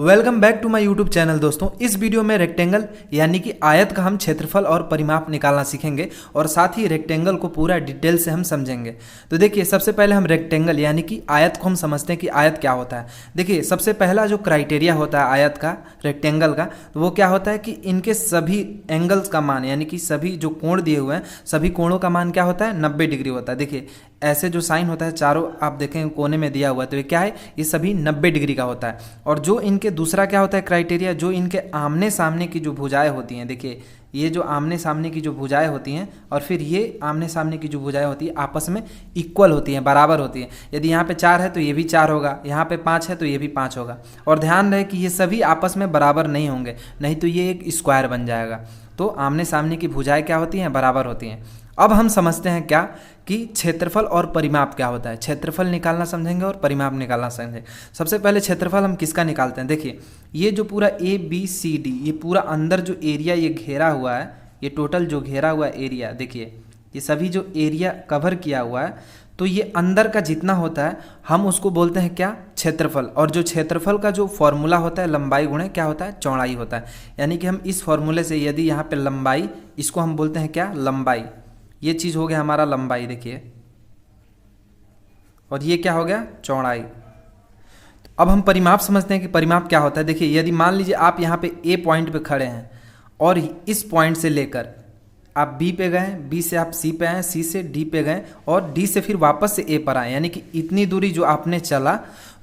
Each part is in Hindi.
Welcome back to my YouTube channel. दोस्तों, इस वीडियो में रेक्टेंगल यानी कि आयत का हम क्षेत्रफल और परिमाप निकालना सीखेंगे और साथ ही रेक्टेंगल को पूरा डिटेल से हम समझेंगे। तो देखिए, सबसे पहले हम रेक्टेंगल यानी कि आयत को हम समझते हैं कि आयत क्या होता है। देखिए, सबसे पहला जो क्राइटेरिया होता है आयत का, रेक्टेंगल का, तो वो क्या होता है कि इनके सभी एंगल्स का मान यानी कि सभी जो कोण दिए हुए हैं सभी कोणों का मान क्या होता है, 90 डिग्री होता है। देखिए, ऐसे जो साइन होता है चारों आप देखें कोने में दिया हुआ है, तो ये क्या है, ये सभी 90 डिग्री का होता है। और जो इनके दूसरा क्या होता है क्राइटेरिया, जो इनके आमने सामने की जो भुजाएं होती हैं, देखिए ये जो आमने सामने की जो भुजाएं होती हैं और फिर ये आमने सामने की जो भुजाएं होती है आपस में इक्वल होती हैं, बराबर होती हैं। यदि यहाँ पे 4 है तो ये भी 4 होगा, यहाँ पे 5 है तो ये भी 5 होगा। और ध्यान रहे कि ये सभी आपस में बराबर नहीं होंगे, नहीं तो ये एक स्क्वायर बन जाएगा। तो आमने सामने की भुजाएं क्या होती हैं, बराबर होती हैं। अब हम समझते हैं क्या कि क्षेत्रफल और परिमाप क्या होता है। क्षेत्रफल निकालना समझेंगे और परिमाप निकालना समझेंगे। सबसे पहले क्षेत्रफल हम किसका निकालते हैं। देखिए, ये जो पूरा ABCD ये पूरा अंदर जो एरिया ये घेरा हुआ है, ये टोटल जो घेरा हुआ एरिया, देखिए ये सभी जो एरिया कवर किया हुआ है, तो ये अंदर का जितना होता है हम उसको बोलते हैं क्या, क्षेत्रफल। और जो क्षेत्रफल का जो फॉर्मूला होता है लंबाई गुणे क्या होता है, चौड़ाई होता है। यानी कि हम इस फॉर्मूले से यदि यहाँ पे लंबाई, इसको हम बोलते हैं क्या, लंबाई। ये चीज़ हो गया हमारा लंबाई, देखिए, और ये क्या हो गया, चौड़ाई। अब हम परिमाप समझते हैं कि परिमाप क्या होता है। देखिए, यदि मान लीजिए आप यहाँ पे A पॉइंट पे खड़े हैं और इस पॉइंट से लेकर आप B पे गए, B से आप C पे आए, C से D पे गए और D से फिर वापस से A पर आए, यानी कि इतनी दूरी जो आपने चला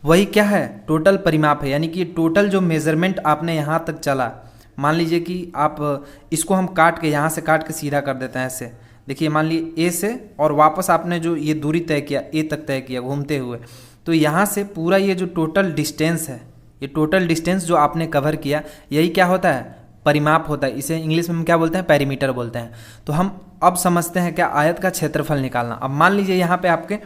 वही क्या है, टोटल परिमाप है। यानी कि टोटल जो मेजरमेंट आपने यहाँ तक चला, मान लीजिए कि आप इसको हम काट के यहाँ से काट के सीधा कर देते हैं ऐसे। देखिए, मान लीजिए A से और वापस आपने जो ये दूरी तय किया, A तक तय किया घूमते हुए, तो यहाँ से पूरा ये जो टोटल डिस्टेंस है, ये टोटल डिस्टेंस जो आपने कवर किया, यही क्या होता है, परिमाप होता है। इसे इंग्लिश में हम क्या बोलते हैं, पेरीमीटर बोलते हैं। तो हम अब समझते हैं क्या, आयत का क्षेत्रफल निकालना। अब मान लीजिए यहाँ पे आपके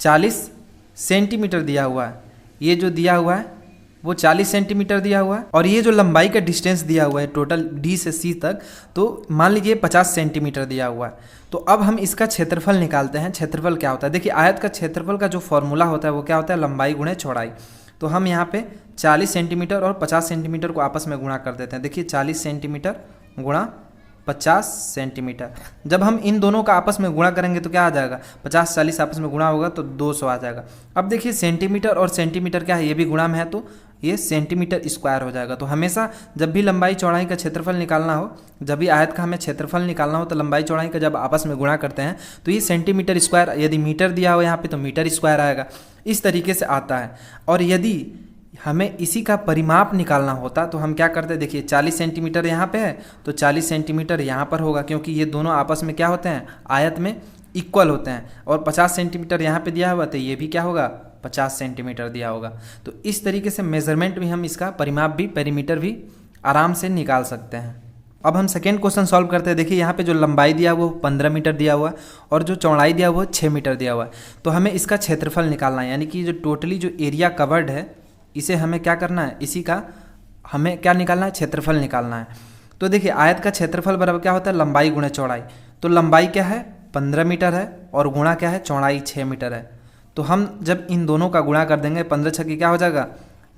40 सेंटीमीटर दिया हुआ है, ये जो दिया हुआ है वो 40 सेंटीमीटर दिया हुआ है, और ये जो लंबाई का डिस्टेंस दिया हुआ है टोटल D से C तक, तो मान लीजिए 50 सेंटीमीटर दिया हुआ है। तो अब हम इसका क्षेत्रफल निकालते हैं। क्षेत्रफल क्या होता है, देखिए आयत का क्षेत्रफल का जो फॉर्मूला होता है वो क्या होता है, लंबाई गुणे चौड़ाई। तो हम यहाँ पे 40 सेंटीमीटर और 50 सेंटीमीटर को आपस में गुणा कर देते हैं। देखिए, 40 सेंटीमीटर गुणा 50 सेंटीमीटर, जब हम इन दोनों का आपस में गुणा करेंगे तो क्या आ जाएगा, 50 40 आपस में गुणा होगा तो 200 आ जाएगा। अब देखिए, सेंटीमीटर और सेंटीमीटर क्या है, ये भी गुणा में है तो ये सेंटीमीटर स्क्वायर हो जाएगा। तो हमेशा जब भी लंबाई चौड़ाई का क्षेत्रफल निकालना हो, जब भी आयत का हमें क्षेत्रफल निकालना हो, तो लंबाई चौड़ाई का जब आपस में गुणा करते हैं तो ये सेंटीमीटर स्क्वायर, यदि मीटर दिया हो यहाँ पे तो मीटर स्क्वायर आएगा। इस तरीके से आता है। और यदि हमें इसी का परिमाप निकालना होता तो हम क्या करते हैं, देखिए 40 सेंटीमीटर यहाँ पे है तो 40 सेंटीमीटर यहाँ पर होगा, क्योंकि ये दोनों आपस में क्या होते हैं, आयत में इक्वल होते हैं। और 50 सेंटीमीटर यहाँ पे दिया हुआ तो ये भी क्या होगा, 50 सेंटीमीटर दिया होगा। तो इस तरीके से मेजरमेंट भी हम इसका, परिमाप भी, पेरीमीटर भी आराम से निकाल सकते हैं। अब हम सेकेंड क्वेश्चन सॉल्व करते हैं। देखिए, यहाँ पे जो लंबाई दिया हुआ वो 15 मीटर दिया हुआ है और जो चौड़ाई दिया हुआ 6 मीटर दिया हुआ है। तो हमें इसका क्षेत्रफल निकालना है, यानी कि जो टोटली जो एरिया कवर्ड है इसे हमें क्या करना है, इसी का हमें क्या निकालना है, क्षेत्रफल निकालना है। तो देखिए, आयत का क्षेत्रफल बराबर क्या होता है, लंबाई गुणे चौड़ाई। तो लंबाई क्या है, 15 मीटर है और गुणा क्या है, चौड़ाई 6 मीटर है। तो हम जब इन दोनों का गुणा कर देंगे, 15 छक्के क्या हो जाएगा,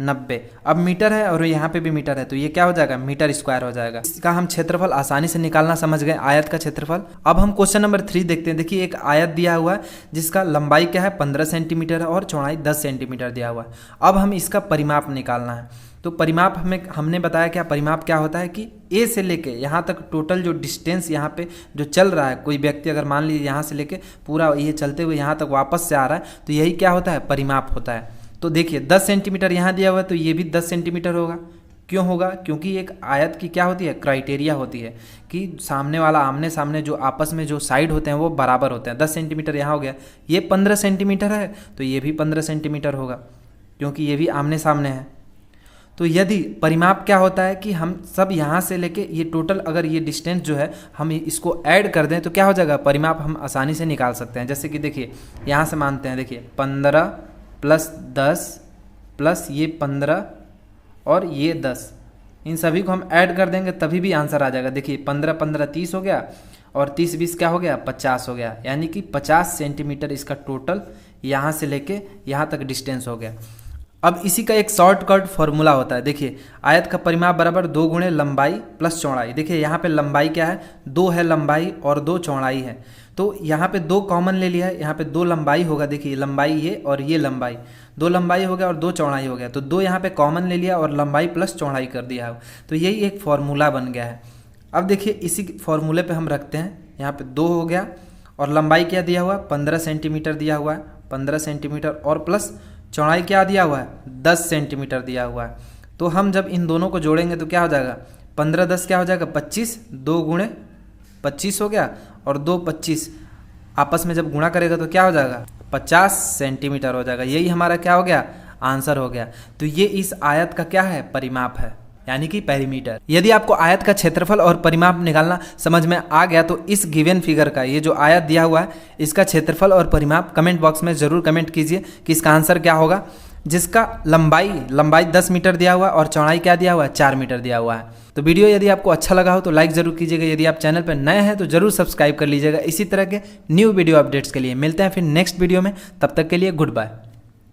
90। अब मीटर है और यहाँ पे भी मीटर है तो ये क्या हो जाएगा, मीटर स्क्वायर हो जाएगा। इसका हम क्षेत्रफल आसानी से निकालना समझ गए, आयत का क्षेत्रफल। अब हम क्वेश्चन नंबर 3 देखते हैं। देखिए, एक आयत दिया हुआ है जिसका लंबाई क्या है, 15 सेंटीमीटर है और चौड़ाई 10 सेंटीमीटर दिया हुआ है। अब हम इसका परिमाप निकालना है। तो परिमाप हमने बताया क्या, परिमाप क्या होता है कि A से लेके यहाँ तक टोटल जो डिस्टेंस यहाँ पे जो चल रहा है, कोई व्यक्ति अगर मान लीजिए यहाँ से लेके पूरा ये चलते हुए यहाँ तक वापस से आ रहा है, तो यही क्या होता है, परिमाप होता है। तो देखिए, 10 सेंटीमीटर यहाँ दिया हुआ है तो ये भी 10 सेंटीमीटर होगा। क्यों होगा, क्योंकि एक आयत की क्या होती है, क्राइटेरिया होती है कि सामने वाला, आमने सामने जो आपस में जो साइड होते हैं वो बराबर होते हैं। 10 सेंटीमीटर यहाँ हो गया, ये 15 सेंटीमीटर है तो ये भी 15 सेंटीमीटर होगा, क्योंकि ये भी आमने सामने है। तो यदि परिमाप क्या होता है कि हम सब यहाँ से लेके ये टोटल, अगर ये डिस्टेंस जो है हम इसको ऐड कर दें तो क्या हो जाएगा, परिमाप हम आसानी से निकाल सकते हैं। जैसे कि देखिए, यहाँ से मानते हैं, देखिए 15 प्लस 10 प्लस ये 15 और ये 10, इन सभी को हम ऐड कर देंगे तभी भी आंसर आ जाएगा। देखिए, 15 15 30 हो गया और 30 20 क्या हो गया, 50 हो गया। यानी कि 50 सेंटीमीटर इसका टोटल यहाँ से लेके यहाँ तक डिस्टेंस हो गया। अब इसी का एक शॉर्टकट फॉर्मूला होता है। देखिए आयत का परिमाप बराबर 2 गुणे लंबाई प्लस चौड़ाई। देखिए यहाँ पे लंबाई क्या है, 2 है लंबाई और 2 चौड़ाई है, तो यहाँ पे 2 कॉमन ले लिया है, यहाँ पे 2 लंबाई होगा। देखिए लंबाई ये और ये लंबाई, 2 लंबाई हो गया और 2 चौड़ाई हो गया, तो 2 यहाँ पे कॉमन ले लिया और लंबाई प्लस चौड़ाई कर दिया है, तो यही एक फॉर्मूला बन गया है। अब देखिए इसी फॉर्मूले पे हम रखते हैं, यहाँ पे 2 हो गया और लंबाई क्या दिया हुआ है, 15 सेंटीमीटर दिया हुआ है, 15 सेंटीमीटर और प्लस चौड़ाई क्या दिया हुआ है, 10 सेंटीमीटर दिया हुआ है। तो हम जब इन दोनों को जोड़ेंगे तो क्या हो जाएगा, 15 10 क्या हो जाएगा 25, 2 गुणे 25 हो गया और 2 25 आपस में जब गुणा करेगा तो क्या हो जाएगा 50 सेंटीमीटर हो जाएगा। यही हमारा क्या हो गया, आंसर हो गया। तो ये इस आयत का क्या है, परिमाप है, यानी कि पेरीमीटर। यदि आपको आयत का क्षेत्रफल और परिमाप निकालना समझ में आ गया तो इस गिवन फिगर का, ये जो आयत दिया हुआ है इसका क्षेत्रफल और परिमाप कमेंट बॉक्स में ज़रूर कमेंट कीजिए कि इसका आंसर क्या होगा। जिसका लंबाई 10 मीटर दिया हुआ है और चौड़ाई क्या दिया हुआ है, 4 मीटर दिया हुआ है। तो वीडियो यदि आपको अच्छा लगा हो तो लाइक ज़रूर कीजिएगा। यदि आप चैनल पर नए हैं तो ज़रूर सब्सक्राइब कर लीजिएगा। इसी तरह के न्यू वीडियो अपडेट्स के लिए मिलते हैं फिर नेक्स्ट वीडियो में, तब तक के लिए गुड बाय।